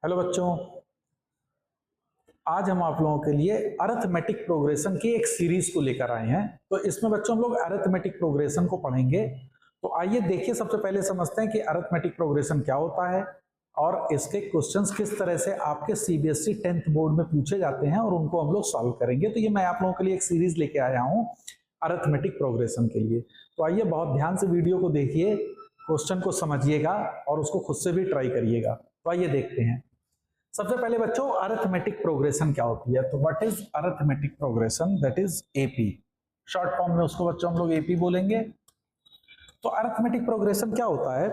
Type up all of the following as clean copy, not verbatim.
Hello बच्चों, आज हम आप लोगों के लिए अरिथमेटिक प्रोग्रेशन की एक सीरीज को लेकर आए हैं। तो इसमें बच्चों हम लोग अरिथमेटिक प्रोग्रेशन को पढ़ेंगे। तो आइए देखिए, सबसे पहले समझते हैं कि अरिथमेटिक प्रोग्रेशन क्या होता है और इसके क्वेश्चंस किस तरह से आपके सीबीएसई 10th बोर्ड में पूछे जाते हैं और उनको हम लोग सॉल्व करेंगे। तो ये मैं आप लोगों के लिए एक सीरीज लेके आया हूँ अरिथमेटिक प्रोग्रेशन के लिए। तो आइए बहुत ध्यान से वीडियो को देखिए, क्वेश्चन को समझिएगा और उसको खुद से भी ट्राई करिएगा। तो आइए देखते हैं। सबसे पहले बच्चों, अरिथमेटिक प्रोग्रेशन क्या होती है? तो what is arithmetic progression? That is AP. Short form में उसको बच्चों हम लोग एपी बोलेंगे। तो अरिथमेटिक प्रोग्रेशन क्या होता है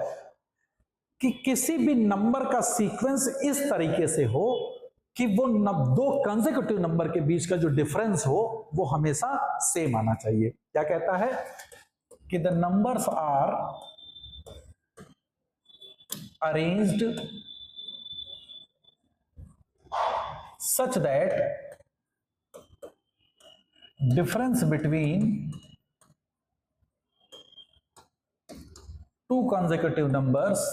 कि किसी भी नंबर का सीक्वेंस इस तरीके से हो कि वो दो कंसेक्यूटिव नंबर के बीच का जो डिफरेंस हो वो हमेशा सेम आना चाहिए। क्या कहता है कि the numbers are arranged such that difference between two consecutive numbers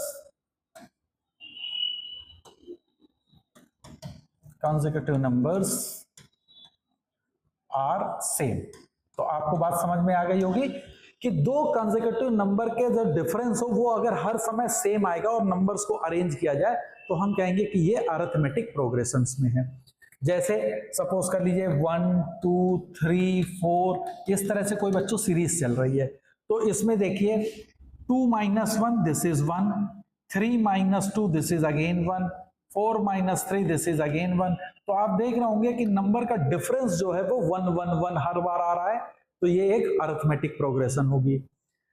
are same। तो आपको बात समझ में आ गई होगी कि दो कंसेक्यूटिव नंबर के जो डिफरेंस हो वो अगर हर समय सेम आएगा और नंबर्स को अरेंज किया जाए तो हम कहेंगे कि ये अरिथमेटिक प्रोग्रेशंस में है। जैसे सपोज कर लीजिए 1 2 3 4 इस तरह से कोई बच्चों सीरीज चल रही है। तो इसमें देखिए 2 - 1 this is 1, 3 - 2 this is again 1, 4 - 3 this is again 1। तो आप देख रहे होंगे कि नंबर का डिफरेंस जो है वो 1 1 1 हर बार आ रहा है। तो ये एक अरिथमेटिक प्रोग्रेशन होगी।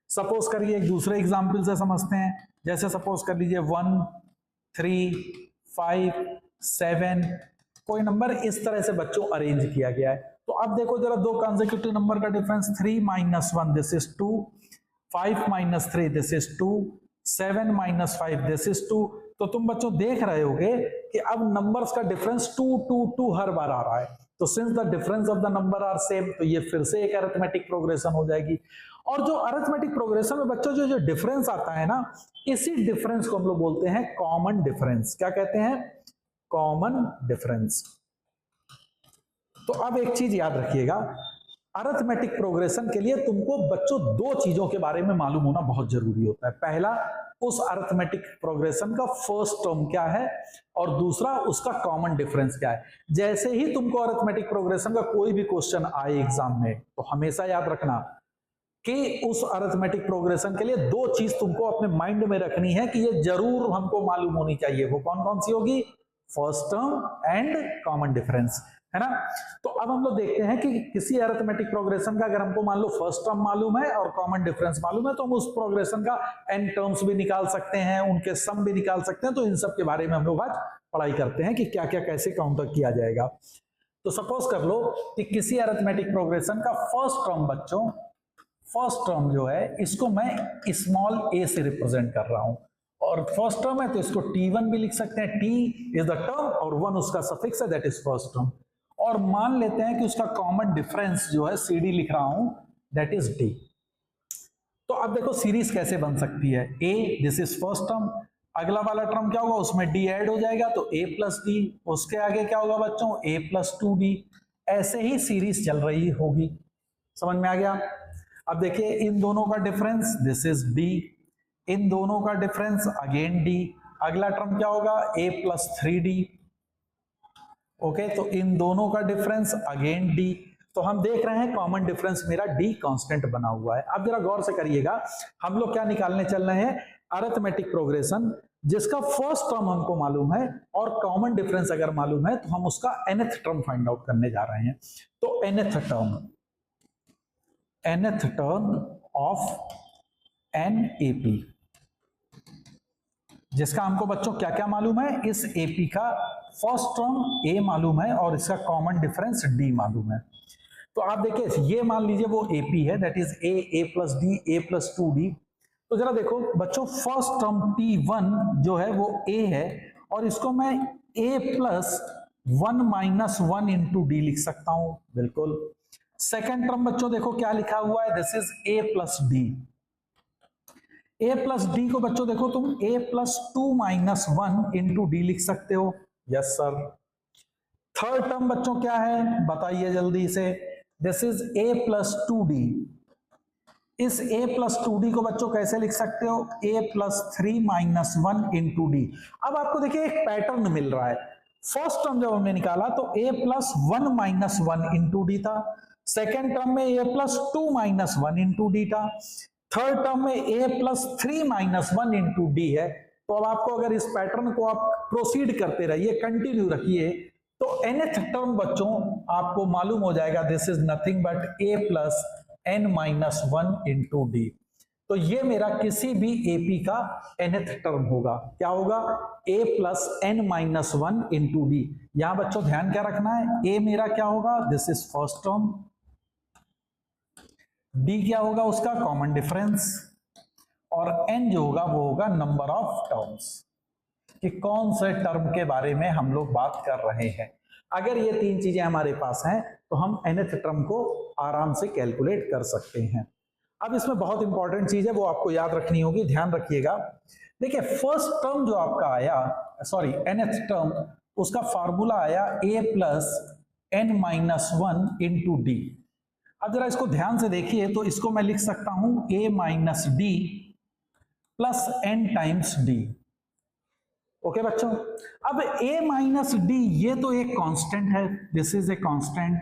सपोज करिए एक दूसरे एग्जाम्पल से समझते हैं। जैसे सपोज कर लीजिए 1 3 5 7 कोई नंबर इस तरह से बच्चों अरेंज किया गया है। तो अब देखो जरा दो कंसेक्यूटिव नंबर का difference 3 - 1 this is 2, 5 - 3 this is 2, 7 - 5 this is 2। तो तुम बच्चों देख रहे होगे कि अब नंबर्स का डिफरेंस 2 2 2 हर बार आ रहा है। तो since the difference of the number are same, तो ये फिर से एक अरिथमेटिक प्रोग्रेशन हो जाएगी। और जो अरिथमेटिक प्रोग्रेशन में बच्चों जो डिफरेंस आता है ना, इसी डिफरेंस को हम लोग बोलते हैं कॉमन डिफरेंस। क्या कहते हैं? Common difference. तो अब एक चीज याद रखिएगा, अरिथमेटिक प्रोग्रेशन के लिए तुमको बच्चों दो चीजों के बारे में मालूम होना बहुत जरूरी होता है। पहला, उस अरिथमेटिक प्रोग्रेशन का फर्स्ट टर्म क्या है और दूसरा उसका कॉमन डिफरेंस क्या है। जैसे ही तुमको अरिथमेटिक प्रोग्रेशन का कोई भी क्वेश्चन आए एग्जाम में, तो हमेशा याद रखना कि उस अरिथमेटिक प्रोग्रेशन के लिए दो चीज तुमको अपने माइंड में रखनी है कि ये जरूर हमको मालूम होनी चाहिए। वो कौन कौन सी होगी? First term and common difference, है ना। तो अब हम लोग देखते हैं कि किसी अरिथमेटिक प्रोग्रेशन का अगर हमको मान लो फर्स्ट टर्म मालूम है और कॉमन डिफरेंस मालूम है, तो हम उस प्रोग्रेशन का एन टर्म्स भी निकाल सकते हैं, उनके सम भी निकाल सकते हैं। तो इन सब के बारे में हम लोग आज पढ़ाई करते हैं कि क्या क्या कैसे काउंटर किया जाएगा। तो सपोज कर लो कि किसी अरिथमेटिक प्रोग्रेशन का फर्स्ट टर्म बच्चों, फर्स्ट टर्म जो है इसको मैं स्मॉल ए से रिप्रेजेंट कर रहा हूं और फर्स्ट टर्म है तो इसको T1 भी लिख सकते हैं। T इज द टर्म और 1 उसका सफिक्स है, दैट इज फर्स्ट टर्म। और मान लेते हैं कि उसका कॉमन डिफरेंस जो है CD लिख रहा हूं, दैट इज D। तो अब देखो सीरीज कैसे बन सकती है। A this is first term, अगला वाला टर्म क्या होगा, उसमें D ऐड हो जाएगा तो A + D, उसके आगे क्या होगा बच्चों, A + 2D। ऐसे ही सीरीज चल रही होगी। समझ में आ गया? अब देखिए इन दोनों का डिफरेंस दिस इज D, इन दोनों का डिफरेंस अगेन D, अगला टर्म क्या होगा, A + 3D। ओके, तो इन दोनों का डिफरेंस अगेन D। तो हम देख रहे हैं कॉमन डिफरेंस मेरा D कांस्टेंट बना हुआ है। अब जरा गौर से करिएगा, हम लोग क्या निकालने चल रहे हैं, अरिथमेटिक प्रोग्रेशन जिसका फर्स्ट टर्म हमको मालूम है और कॉमन डिफरेंस अगर मालूम है तो हम उसका nth टर्म फाइंड आउट करने जा रहे हैं। तो nth टर्म ऑफ NAP, जिसका हमको बच्चों क्या क्या मालूम है, इस AP का फर्स्ट टर्म A मालूम है और इसका कॉमन डिफरेंस D मालूम है। तो आप देखिए ये मान लीजिए वो AP है, that is A + D, A + 2D। तो जरा देखो बच्चों फर्स्ट टर्म T1 जो है वो A है और इसको मैं A + 1 - 1 × D लिख सकता हूं। बिल्कुल। सेकेंड टर्म बच्चों देखो क्या लिखा हुआ है, this is A + D। a plus D को बच्चों देखो तुम a plus 2 minus 1 into D लिख सकते हो। Yes sir. थर्ड टर्म बच्चों क्या है बताइए जल्दी से। This is a plus 2d। इस a प्लस 2d को बच्चों कैसे लिख सकते हो, a plus 3 minus 1 into D. अब आपको देखिए एक पैटर्न मिल रहा है। फर्स्ट टर्म जब हमने निकाला तो a plus 1 minus 1 into D था। सेकेंड टर्म में a plus 2 minus 1 into D था। थर्ड टर्म में a plus 3 minus 1 into D है। तो अब आपको अगर इस पैटर्न को आप प्रोसीड करते रहिए, कंटिन्यू रखिए, तो nth टर्म बच्चों आपको मालूम हो जाएगा this is nothing but a plus n minus 1 into D. तो ये मेरा किसी भी AP का nth टर्म होगा। क्या होगा, a plus n minus 1 into D. यहां बच्चों ध्यान क्या रखना है, a मेरा क्या होगा, this is first term, d क्या होगा उसका कॉमन डिफरेंस, और n जो होगा वो होगा नंबर ऑफ टर्म्स, कि कौन से टर्म के बारे में हम लोग बात कर रहे हैं। अगर ये तीन चीजें हमारे पास हैं तो हम nth टर्म को आराम से कैलकुलेट कर सकते हैं। अब इसमें बहुत इंपॉर्टेंट चीज है वो आपको याद रखनी होगी, ध्यान रखिएगा। देखिए फर्स्ट टर्म जो आपका आया, सॉरी nth टर्म, उसका फार्मूला आया a plus n minus 1 into D. अब जरा इसको ध्यान से देखिए तो इसको मैं लिख सकता हूं a minus D plus n times D. Okay बच्चों, अब a माइनस डी ये तो एक कांस्टेंट है, दिस इज ए कांस्टेंट,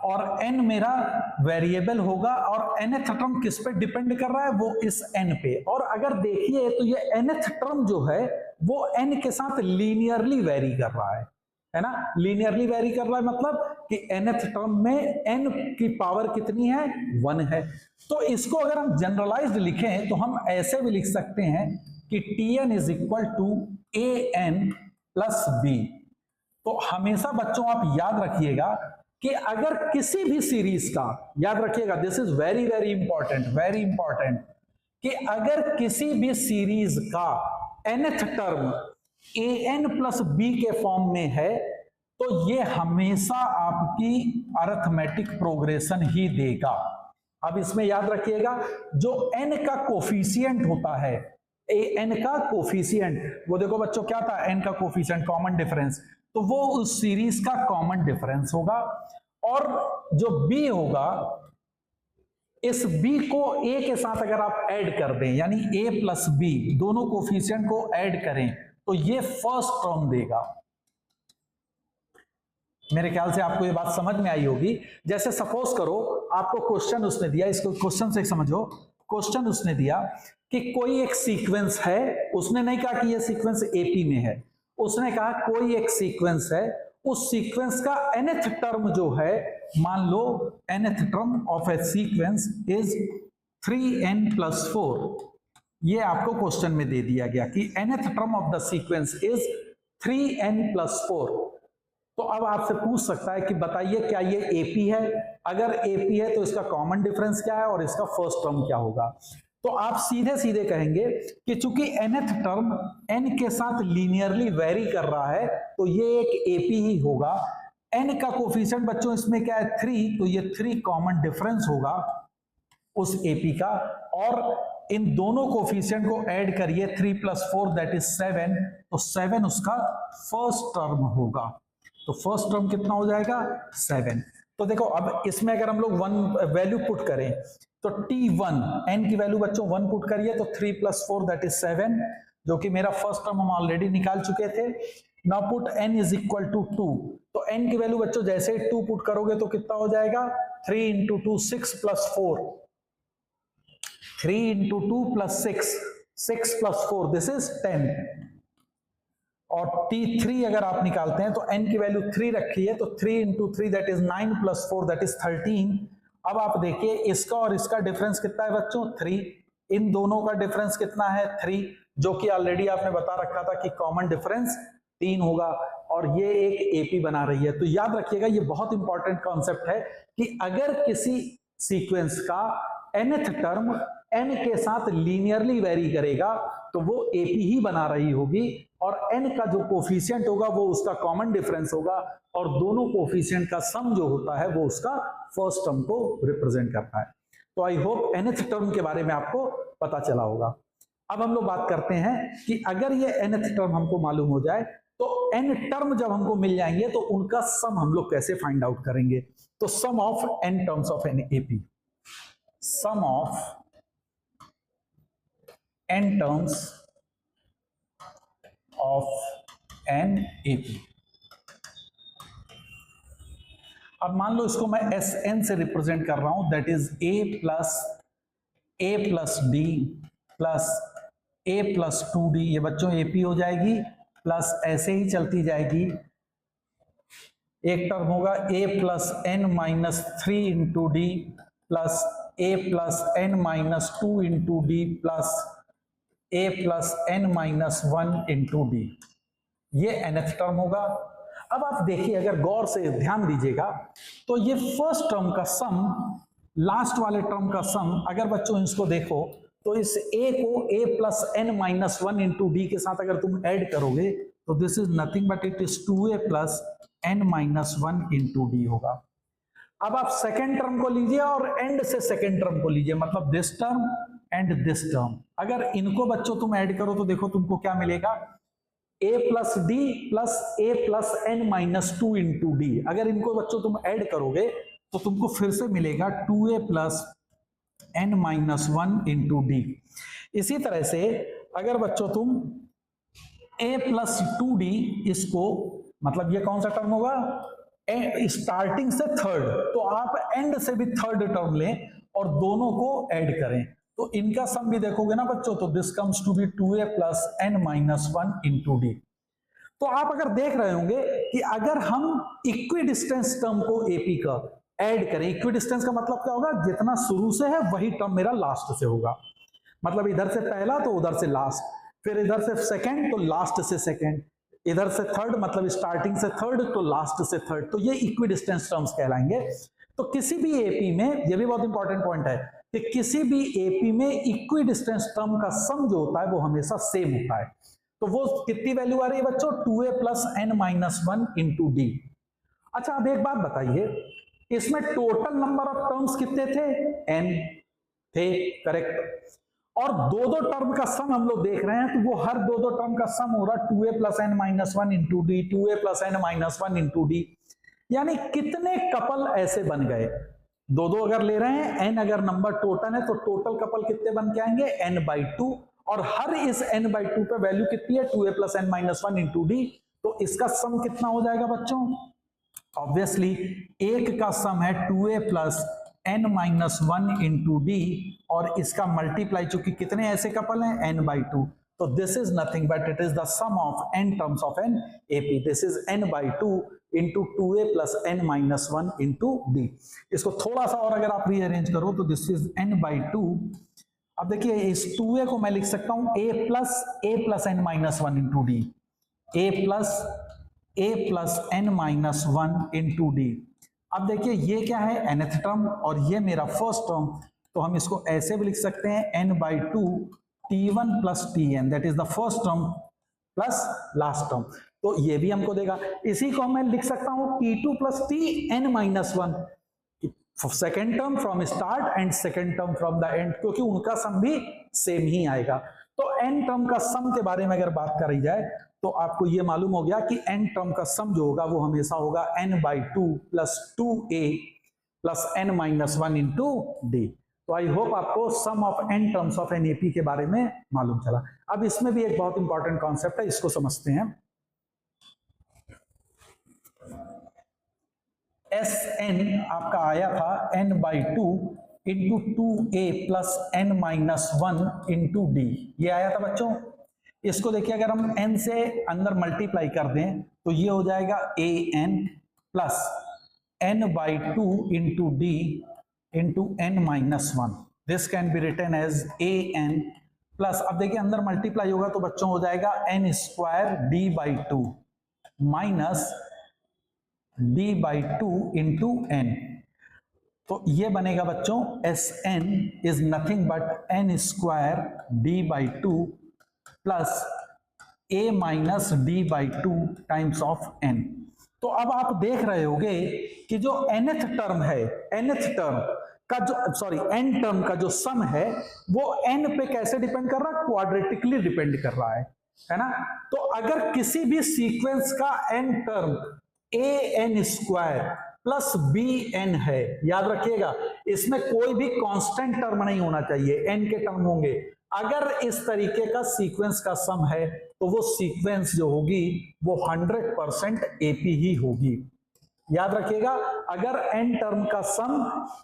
और n मेरा वेरिएबल होगा, और nth टर्म किस पे डिपेंड कर रहा है, वो इस n पे। और अगर देखिए तो ये nth टर्म जो है वो n के साथ लीनियरली वेरी कर रहा है ना, लीनियरली वेरी कर रहा है, मतलब कि nth टर्म में n की पावर कितनी है, 1 है। तो इसको अगर हम जनरलाइज्ड लिखें तो हम ऐसे भी लिख सकते हैं कि tn is equal to an plus b। तो हमेशा बच्चों आप याद रखिएगा कि अगर किसी भी सीरीज का, याद रखिएगा this is very very important, very important, कि अगर किसी भी सीरीज का nth term an plus b के फॉर्म में है तो ये हमेशा आपकी अरिथमेटिक प्रोग्रेशन ही देगा। अब इसमें याद रखिएगा जो n का कोफिशिएंट होता है, an का कोफिशिएंट, वो देखो बच्चों क्या था, n का कोफिशिएंट कॉमन डिफरेंस, तो वो उस सीरीज का कॉमन डिफरेंस होगा। और जो b होगा, इस b को a के साथ अगर आप ऐड कर दें, यानी a प्लस b दोनों कोफिशिएंट को ऐड करें तो ये फर्स्ट टर्म देगा। मेरे ख्याल से आपको ये बात समझ में आई होगी। जैसे सपोज करो आपको क्वेश्चन उसने दिया, इसको क्वेश्चन से समझो, क्वेश्चन उसने दिया कि कोई एक सीक्वेंस है, उसने नहीं कहा कि ये सीक्वेंस एपी में है, उसने कहा कोई एक सीक्वेंस है, उस सीक्वेंस का nth टर्म जो है, मान लो nth term of A sequence is 3n plus 4। ये आपको क्वेश्चन में दे दिया गया कि nth term of the sequence is 3n plus 4। तो अब आपसे पूछ सकता है कि बताइए क्या ये एपी है, अगर एपी है तो इसका कॉमन डिफरेंस क्या है और इसका फर्स्ट टर्म क्या होगा। तो आप सीधे सीधे कहेंगे कि चूंकि nth टर्म n के साथ लीनियरली वेरी कर रहा है तो ये एक एपी ही होगा। n का कोफिशिएंट बच्चों इसमें क्या है, 3, तो ये 3 कॉमन डिफरेंस होगा उस एपी का, और इन दोनों कोफिशिएंट को ऐड करिए, 3 प्लस 4 दैट इज 7, तो 7 उसका फर्स्ट टर्म होगा। तो फर्स्ट टर्म कितना हो जाएगा, 7। तो देखो अब इसमें अगर हम लोग 1 वैल्यू पुट करें तो t1, n की वैल्यू बच्चों 1 पुट करिए तो 3 प्लस 4 दैट इज 7, जो कि मेरा फर्स्ट टर्म हम ऑलरेडी निकाल चुके थे। Now put n is equal to 2, तो n की वैल्यू बच्चों जैसे ही 2 पुट करोगे तो कितना हो जाएगा, 3 into 2 6 plus 4, 3 into 2 plus 6, 6 plus 4 this is 10, और t3 अगर आप निकालते हैं तो n की वैल्यू 3 रखी है, तो 3 into 3 that is 9 plus 4 that is 13। अब आप देखिए इसका और इसका डिफरेंस कितना है बच्चों, 3, इन दोनों का डिफरेंस कितना है, 3, जो कि ऑलरेडी आपने बता रखा था कि कॉमन डिफरेंस 3 होगा, और ये एक एपी बना रही है। तो याद रखिएगा ये बहुत इंपॉर्टेंट कॉन्सेप्ट है कि अगर किसी सीक्वेंस का nth टर्म n के साथ लीनियरली वेरी करेगा तो वो एपी ही बना रही होगी, और n का जो कोफिशिएंट होगा वो उसका कॉमन डिफरेंस होगा, और दोनों कोफिशिएंट का सम जो होता है वो उसका फर्स्ट टर्म को रिप्रेजेंट करता है। तो आई होप nth टर्म के बारे में आपको पता चला होगा। अब हम लोग बात करते हैं कि अगर ये nth टर्म हमको मालूम हो जाए तो n टर्म जब हमको मिल जाएंगे तो उनका सम हम लोग कैसे फाइंड आउट करेंगे। तो sum of n terms of an AP, sum of n terms of an AP. अब मान लो इसको मैं एस एन से रिप्रेजेंट कर रहा हूं, that is a plus D plus A plus 2d, ये बच्चों एपी हो जाएगी, प्लस ऐसे ही चलती जाएगी। एक टर्म होगा A plus N minus 3 into D plus A plus N minus 2 into D plus A plus N minus 1 into D, ये nth टर्म होगा। अब आप देखिए, अगर गौर से ध्यान दीजिएगा तो ये फर्स्ट टर्म का सम, लास्ट वाले टर्म का सम, अगर बच्चों इसको देखो तो इस a को a plus N minus 1 into D के साथ अगर तुम ऐड करोगे तो this is nothing but it is 2a plus N minus 1 into D होगा। अब आप सेकेंड टर्म को लीजिए और एंड से सेकेंड टर्म को लीजिए, मतलब this term and this term. अगर इनको बच्चों तुम ऐड करो तो देखो तुमको क्या मिलेगा, a plus D plus A plus N minus 2 into D. अगर इनको बच्चों तुम ऐड करोगे तो तुमको फिर से मिलेगा 2a plus N minus 1 into D. इसी तरह से अगर बच्चों तुम a प्लस 2d, इसको मतलब ये कौन सा टर्म होगा, स्टार्टिंग से थर्ड, तो आप एंड से भी थर्ड टर्म लें और दोनों को ऐड करें तो इनका सम भी देखोगे ना बच्चों, तो this comes to be 2a plus N minus 1 into D. तो आप अगर देख रहे होंगे कि अगर हम इक्वी डिस्टेंस टर्म को एपी का ऐड करें, इक्वी डिस्टेंस का मतलब क्या होगा, जितना शुरू से है वही टर्म मेरा लास्ट से होगा। मतलब इधर से पहला तो उधर से लास्ट, फिर इधर से सेकंड तो लास्ट से सेकंड, इधर से थर्ड मतलब स्टार्टिंग से थर्ड तो लास्ट से थर्ड, तो ये इक्वी डिस्टेंस टर्म्स कहलाएंगे। तो किसी भी एपी में, ये भी बहुत इंपॉर्टेंट पॉइंट है कि किसी भी एपी में इक्वी डिस्टेंस टर्म का सम जो होता है वो हमेशा सेम होता है। तो वो कितनी वैल्यू आ रही है बच्चों, 2a plus N minus 1 into D. अच्छा अब एक बात बताइए, इसमें टोटल नंबर ऑफ टर्म्स कितने थे, n थे, करेक्ट। और दो दो टर्म का सम हम लोग देख रहे हैं, तो वो हर दो दो टर्म का सम हो रहा 2a plus N minus 1 into D, 2a plus N minus 1 into D. यानी कितने कपल ऐसे बन गए, दो दो अगर ले रहे हैं, n अगर नंबर टोटल है तो टोटल कपल कितने बन के आएंगे, n/2, और हर इस n/2 पे वैल्यू कितनी है, 2a plus N minus 1 into D. तो इसका सम कितना हो जाएगा बच्चों, ऑब्वियसली एक का सम है 2a plus N minus 1 into D, और इसका मल्टीप्लाई चूंकि कितने ऐसे कपल हैं, n/2, तो this is nothing but it is the sum of n terms of an AP. This is n/2 into 2a plus N minus 1 into D. इसको थोड़ा सा और अगर आप रीअरेंज करो तो दिस इज n/2। अब देखिए इस 2a को मैं लिख सकता हूं a plus N minus 1 into D, a plus N minus 1 into D. अब देखिए ये क्या है, nth टर्म, और ये मेरा फर्स्ट टर्म, तो हम इसको ऐसे भी लिख सकते हैं n/2 t1 plus tn, that is the first term plus last term, तो ये भी हमको देगा। इसी को मैं लिख सकता हूं t2 plus tn minus 1, second term from start and second term from the end, क्योंकि उनका सम भी सेम ही आएगा। तो n टर्म का सम के बारे में अगर बात करी जाए तो आपको ये मालूम हो गया कि n टर्म का सम जो होगा वो हमेशा होगा n/2 plus 2a plus N minus 1 into D. तो आई होप आपको sum of n terms of an AP के बारे में मालूम चला। अब इसमें भी एक बहुत इंपॉर्टेंट कॉन्सेप्ट है, इसको समझते हैं। Sn आपका आया था n/2 into 2a plus N minus 1 into D, ये आया था बच्चों। इसको देखिए अगर हम n से अंदर मल्टीप्लाई कर दें तो ये हो जाएगा an plus n/2 into D into N minus 1। This can be written as an plus, अब देखिए अंदर मल्टीप्लाई होगा तो बच्चों हो जाएगा n² d/2 minus d/2 into n। तो ये बनेगा बच्चों Sn is nothing but n² d/2 plus a minus d/2 times of n। तो अब आप देख रहे होगे कि जो nth टर्म है, nth टर्म का जो सॉरी एन टर्म का जो सम है वो एन पे कैसे डिपेंड कर रहा है, क्वाड्रेटिकली डिपेंड कर रहा है ना। तो अगर किसी भी सीक्वेंस का N term A N square plus B N है, याद रखिएगा इसमें कोई भी कांस्टेंट टर्म नहीं होना चाहिए, एन के टर्म होंगे। अगर इस तरीके का सीक्वेंस का सम है तो वो सीक्वेंस जो होगी वो 100% एपी ही होगी। याद रखिएगा अगर एन टर्म का sum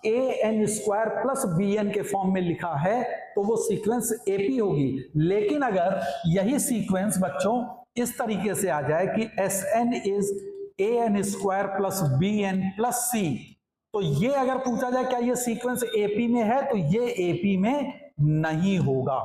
A N square plus B N के फॉर्म में लिखा है तो वो सीक्वेंस एपी होगी। लेकिन अगर यही सीक्वेंस बच्चों इस तरीके से आ जाए कि S N is A N square plus B N plus C, तो ये अगर पूछा जाए क्या ये सीक्वेंस एपी में है, तो ये एपी में नहीं होगा।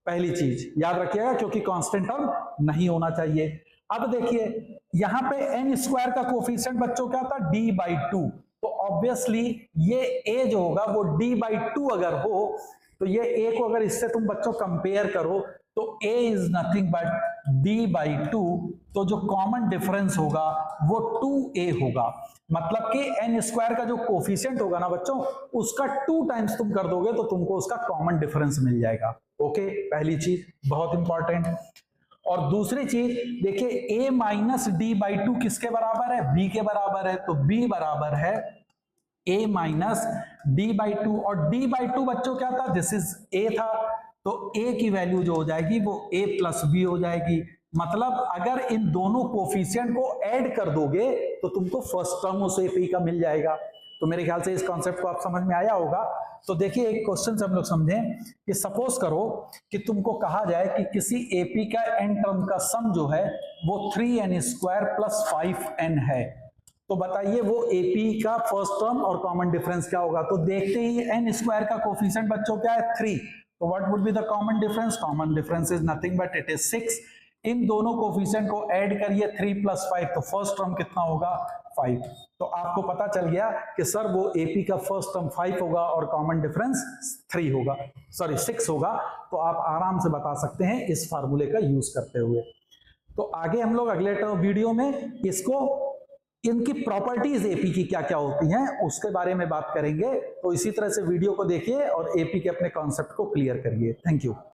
पहली चीज याद रखिएगा क्योंकि कांस्टेंट टर्म नहीं होना चाहिए। अब देखिए यहां पे एन स्क्वायर का कोफिशिएंट बच्चों क्या था, डी बाई टू, तो ऑब्वियसली ये ए जो होगा वो डी बाई टू अगर हो तो ये ए को अगर इससे तुम बच्चों कंपेयर करो तो A is nothing but D by two, तो जो कॉमन डिफरेंस होगा वो 2a होगा। मतलब कि एन स्क्वायर का जो कोफिशिएंट होगा ना बच्चों उसका 2 टाइम्स तुम कर दोगे तो तुमको उसका कॉमन डिफरेंस मिल जाएगा। ओके, पहली चीज बहुत इंपॉर्टेंट। और दूसरी चीज देखिए a minus D by to किसके बराबर है, b के बराबर है, तो b बराबर है a minus D by to, और d बाई टू बच्चों क्या था, दिस इज a था, तो a की वैल्यू जो हो जाएगी वो a प्लस बी हो जाएगी। मतलब अगर इन दोनों कोफिशिएंट को ऐड कर दोगे तो तुमको फर्स्ट टर्म उस AP का मिल जाएगा। तो मेरे ख्याल से इस कॉन्सेप्ट को आप समझ में आया होगा। तो देखिए एक क्वेश्चन से हम लोग समझें कि सपोज करो कि तुमको कहा जाए कि किसी AP का एन टर्म का सम जो है वो 3n स्क्वायर प्लस 5n है, तो बताइए वो AP का फर्स्ट टर्म और कॉमन डिफरेंस क्या होगा। तो देखते ही n स्क्वायर का कोफिशिएंट बच्चों क्या है 3, तो what would be the common difference, common difference is nothing but it is 6। इन दोनों कोफिशिएंट को ऐड करिए 3 प्लस 5, तो फर्स्ट टर्म कितना होगा 5। तो आपको पता चल गया कि सर वो AP का फर्स्ट टर्म 5 होगा और कॉमन डिफरेंस 3 होगा, सॉरी 6 होगा। तो आप आराम से बता सकते हैं इस फार्मूले का यूज करते हुए। तो आगे हम लोग अगले वीडियो में इसको इनकी प्रॉपर्टीज AP की क्या क्या होती हैं उसके बारे में बात करेंगे। तो इसी तरह से वीडियो को देखिए और AP के अपने कॉन्सेप्ट को क्लियर करिए। Thank you.